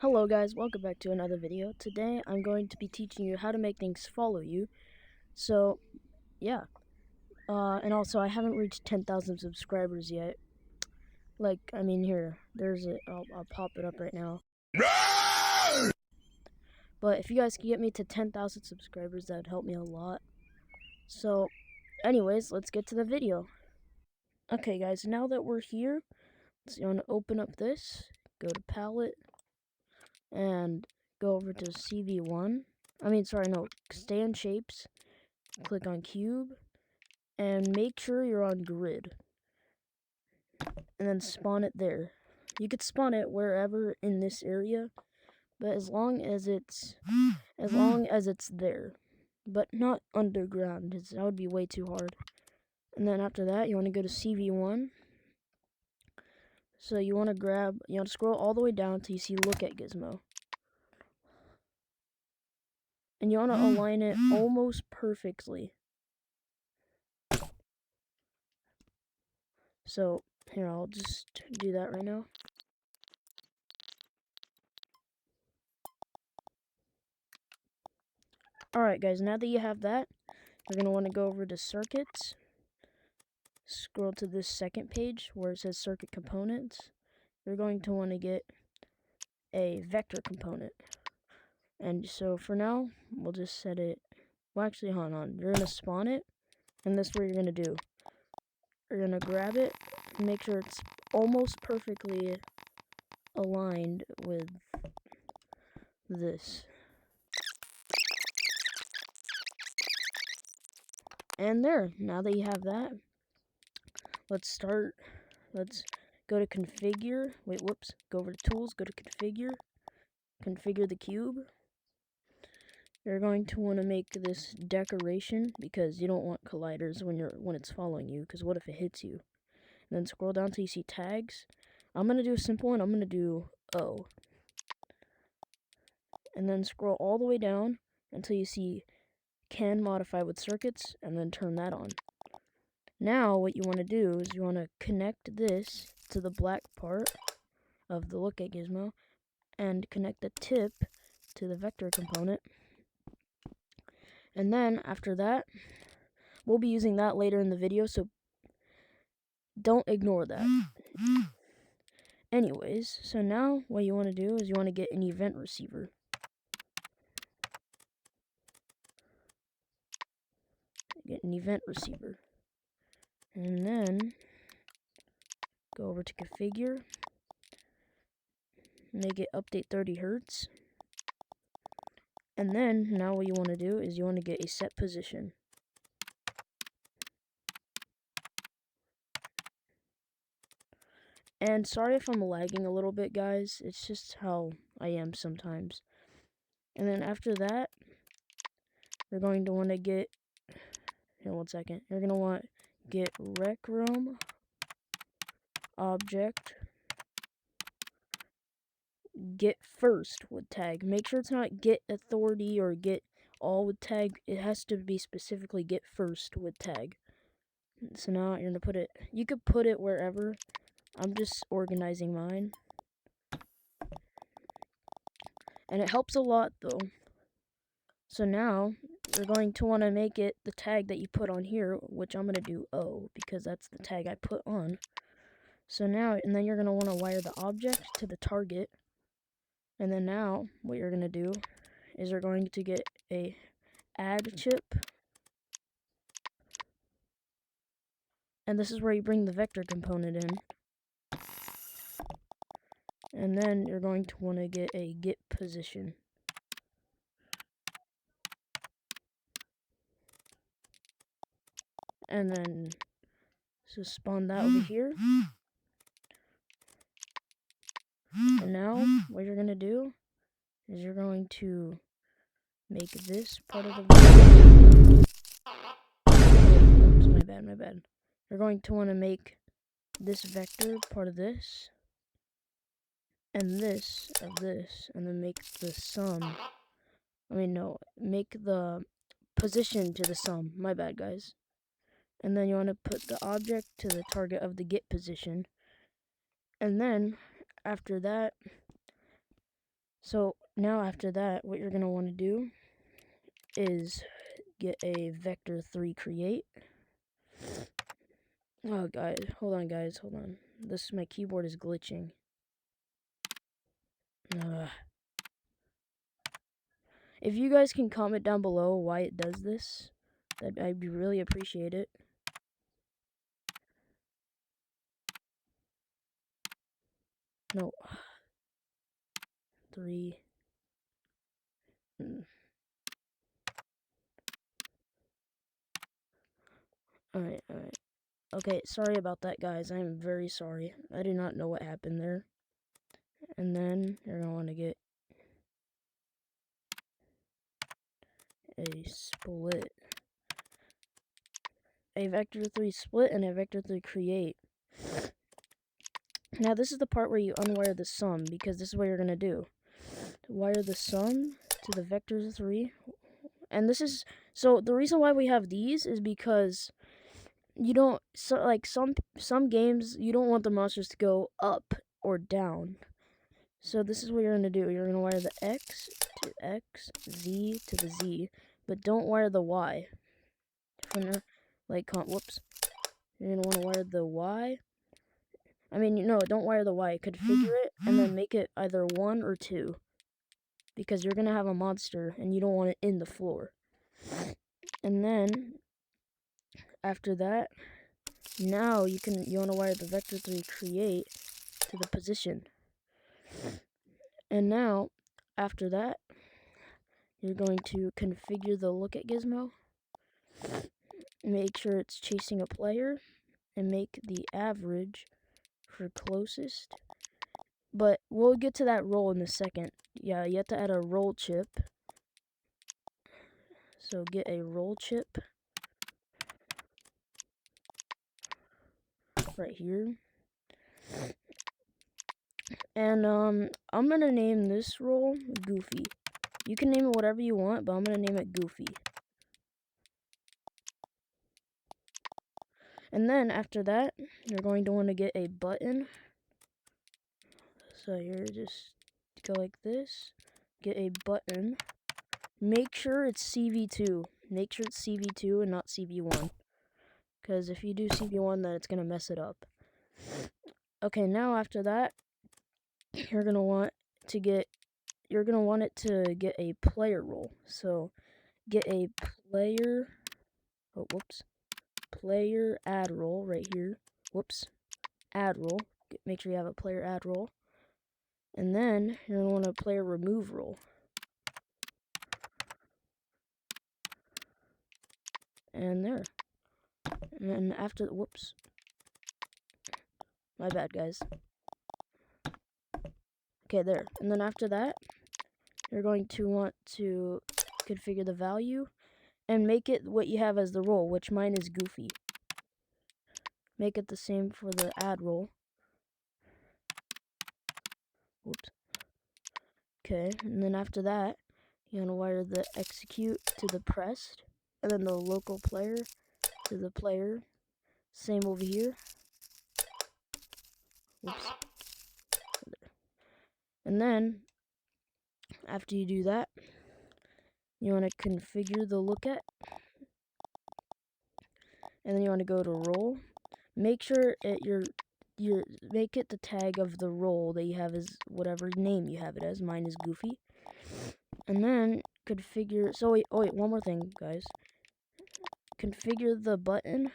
Hello guys, welcome back to another video. Today I'm going to be teaching you how to make things follow you. So, yeah. And also I haven't reached 10,000 subscribers yet. Here, there's it. I'll pop it up right now. But if you guys can get me to 10,000 subscribers, that would help me a lot. So, anyways, let's get to the video. Okay guys, now that we're here, you want to open up this, go to palette, and go over to CV1. Stay in shapes, click on cube, and make sure you're on grid. And then spawn it there. You could spawn it wherever in this area, but as long as it's there. But not underground, because that would be way too hard. And then after that, you want to go to CV1. So you want to scroll all the way down until you see look at gizmo. And you want to align it almost perfectly. So, here, I'll just do that right now. Alright guys, now that you have that, you're going to want to go over to circuits. Scroll to this second page where it says circuit components. You're going to want to get a vector component. And so for now, we'll just set it, well actually hold on, you're going to spawn it, and this is what you're going to do. You're going to grab it, make sure it's almost perfectly aligned with this. And there, now that you have that, let's go to configure, go over to tools, go to configure the cube. You're going to want to make this decoration because you don't want colliders when it's following you, because what if it hits you? And then scroll down till you see tags. I'm going to do a simple one, I'm going to do O. And then scroll all the way down until you see can modify with circuits, and then turn that on. Now what you want to do is you want to connect this to the black part of the look at gizmo and connect the tip to the vector component. And then after that, we'll be using that later in the video, so don't ignore that. Anyways, so now what you want to do is you want to get an event receiver. Get an event receiver. And then go over to configure. Make it update 30 Hertz. And then, now what you want to do is you want to get a set position. And sorry if I'm lagging a little bit, guys. It's just how I am sometimes. And then after that, you're going to want to get, here, 1 second. You're going to want to get RecRoom, object, get first with tag. Make sure it's not get authority or get all with tag. It has to be specifically get first with tag. So now you're going to put it, you could put it wherever. I'm just organizing mine. And it helps a lot though. So now you're going to want to make it the tag that you put on here, which I'm going to do O because that's the tag I put on. So now, and then you're going to want to wire the object to the target. And then now what you're going to do is you're going to get a add chip. And this is where you bring the vector component in. And then you're going to want to get a get position. And then so spawn that over here. And now what you're going to do is you're going to make this part of the oops, my bad. You're going to want to make this vector part of this, and this of this, and then make the sum. Make the position to the sum. My bad, guys. And then you want to put the object to the target of the get position. And then, after that, So now after that, what you're going to want to do is get a vector 3 create. Oh, guys, hold on, hold on. My keyboard is glitching. If you guys can comment down below why it does this, I'd really appreciate it. No. 3. Alright. Okay, sorry about that, guys. I am very sorry. I do not know what happened there. And then you're going to want to get a split. A vector 3 split and a vector 3 create. Now this is the part where you unwire the sum, because this is what you're going to do. Wire the sum to the vector 3. And this is, so the reason why we have these is because you don't, like some games, you don't want the monsters to go up or down. So this is what you're going to do. You're going to wire the X to X, Z to the Z, but don't wire the Y. Whoops. You're going to want to wire the Y. I mean, no, don't wire the Y. Configure it, and then make it either 1 or 2. Because you're going to have a monster, and you don't want it in the floor. And then, after that, now you want to wire the vector 3 create to the position. And now, after that, you're going to configure the look at gizmo. Make sure it's chasing a player, and make the average for closest. But we'll get to that roll in a second. Yeah, you have to add a roll chip. So get a roll chip right here. And I'm gonna name this roll Goofy. You can name it whatever you want, but I'm gonna name it Goofy. And then after that, you're going to want to get a button. So here, just go like this. Get a button. Make sure it's CV2. Make sure it's CV2 and not CV1. Because if you do CV1, then it's going to mess it up. Okay, now after that, you're going to want it to get a player role. So get a player add role right here. Add role. Make sure you have a player add role. And then you're going to want a player remove role. And there. And then after, my bad, guys. Okay, there. And then after that, you're going to want to configure the value and make it what you have as the role, which mine is Goofy. Make it the same for the add role. Okay, and then after that, you want to wire the execute to the pressed, and then the local player to the player. Same over here. And then, after you do that, you want to configure the look at, and then you want to go to roll. Make sure make it the tag of the role that you have as whatever name you have it as. Mine is Goofy. And then configure. So wait, one more thing, guys. Configure the button.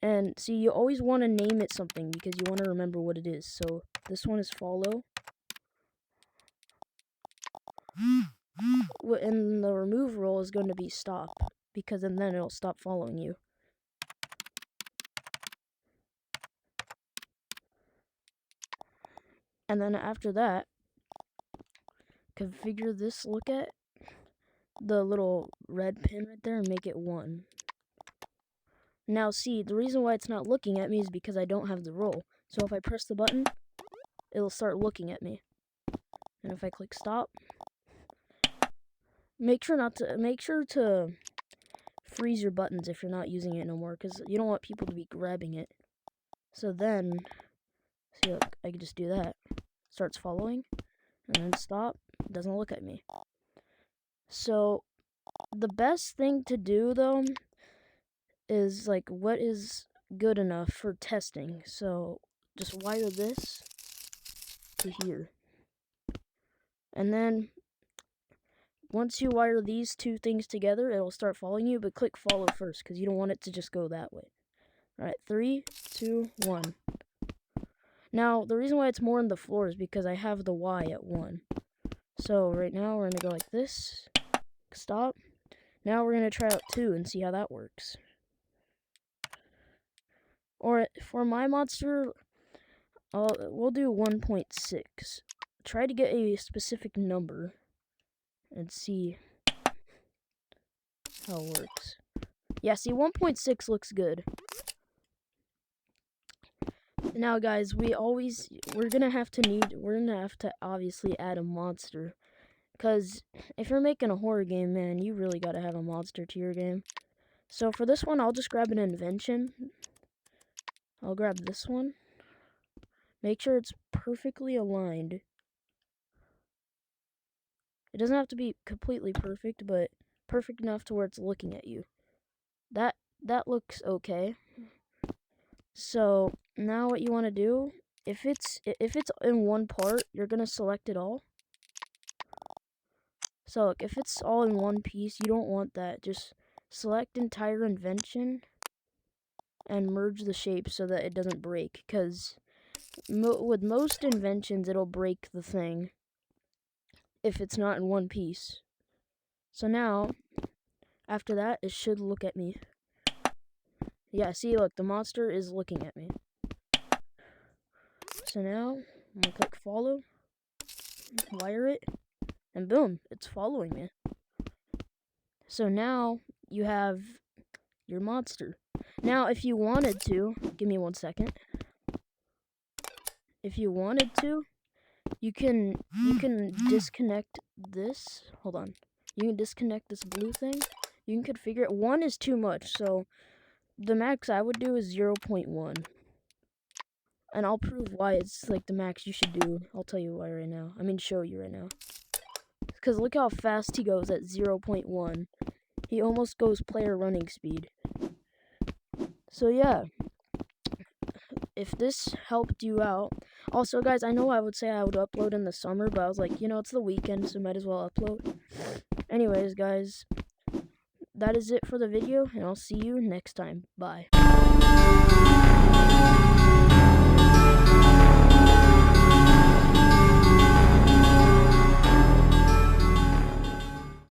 And see, you always want to name it something because you want to remember what it is. So this one is follow. And the remove role is going to be stop, because then it'll stop following you. And then after that, configure this look at the little red pin right there and make it 1. Now see, the reason why it's not looking at me is because I don't have the roll. So if I press the button, it'll start looking at me. And if I click stop, make sure to freeze your buttons if you're not using it no more, because you don't want people to be grabbing it. So then, see, look, I can just do that. Starts following. and then stop. It doesn't look at me. So the best thing to do though is like what is good enough for testing. So just wire this to here. And then once you wire these two things together, it'll start following you, but click follow first because you don't want it to just go that way. Alright, 3, 2, 1. Now, the reason why it's more on the floor is because I have the Y at 1. So right now we're going to go like this. Stop. Now we're going to try out 2 and see how that works. Or for my monster, we'll do 1.6. Try to get a specific number and see how it works. Yeah, see, 1.6 looks good. Now, guys, we're gonna have to obviously add a monster. Because if you're making a horror game, man, you really gotta have a monster to your game. So for this one, I'll just grab an invention. I'll grab this one. Make sure it's perfectly aligned. It doesn't have to be completely perfect, but perfect enough to where it's looking at you. That looks okay. So now what you want to do, if it's in one part, you're gonna select it all. So look, if it's all in one piece, you don't want that. Just select entire invention and merge the shape so that it doesn't break. Because with most inventions, it'll break the thing if it's not in one piece. So now, after that, it should look at me. Yeah, see, look, the monster is looking at me. So now, I'm gonna click follow, wire it, and boom, it's following me. So now, you have your monster. Now, if you wanted to, give me 1 second. If you wanted to, you can disconnect this. Hold on. You can disconnect this blue thing. You can configure it. 1 is too much, so the max I would do is 0.1. And I'll prove why it's like the max you should do. I'll tell you why right now. I mean, show you right now. Because look how fast he goes at 0.1. He almost goes player running speed. So yeah. If this helped you out. Also, guys, I know I would say I would upload in the summer, but I was like, you know, it's the weekend, so might as well upload. Anyways, guys, that is it for the video, and I'll see you next time. Bye.